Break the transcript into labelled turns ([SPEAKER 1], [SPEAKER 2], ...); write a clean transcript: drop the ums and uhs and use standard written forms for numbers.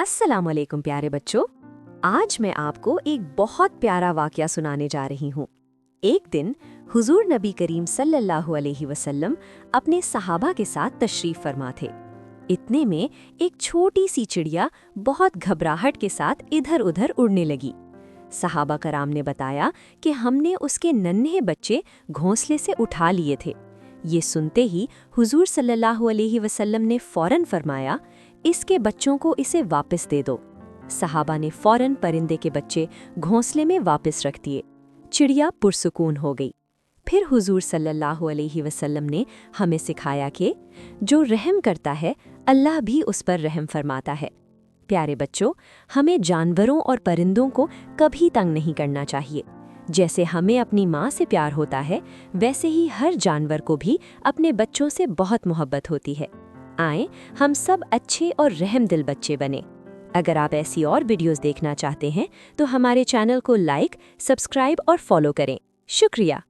[SPEAKER 1] अस्सलामुअलैकुम प्यारे बच्चों। आज मैं आपको एक बहुत प्यारा वाकया सुनाने जा रही हूँ। एक दिन हुजूर नबी करीम सल्लल्लाहु अलैहि वसल्लम अपने सहाबा के साथ तशरीफ फरमा थे। इतने में एक छोटी सी चिड़िया बहुत घबराहट के साथ इधर उधर उड़ने लगी। सहाबा कराम ने बताया कि हमने उसके नन्हे बच्चे घोंसले से उठा लिए थे। ये सुनते ही हुजूर सल्लल्लाहु अलैहि वसल्लम ने फौरन फरमाया, इसके बच्चों को इसे वापस दे दो। सहाबा ने फौरन परिंदे के बच्चे घोंसले में वापस रख दिए। चिड़िया पुरसुकून हो गई। फिर हुजूर सल्लल्लाहु अलैहि वसल्लम ने हमें सिखाया कि जो रहम करता है अल्लाह भी उस पर रहम फरमाता है। प्यारे बच्चों, हमें जानवरों और परिंदों को कभी तंग नहीं करना चाहिए। जैसे हमें अपनी माँ से प्यार होता है, वैसे ही हर जानवर को भी अपने बच्चों से बहुत मोहब्बत होती है। आएं, हम सब अच्छे और रहमदिल बच्चे बने। अगर आप ऐसी और वीडियोस देखना चाहते हैं तो हमारे चैनल को लाइक, सब्सक्राइब और फॉलो करें। शुक्रिया।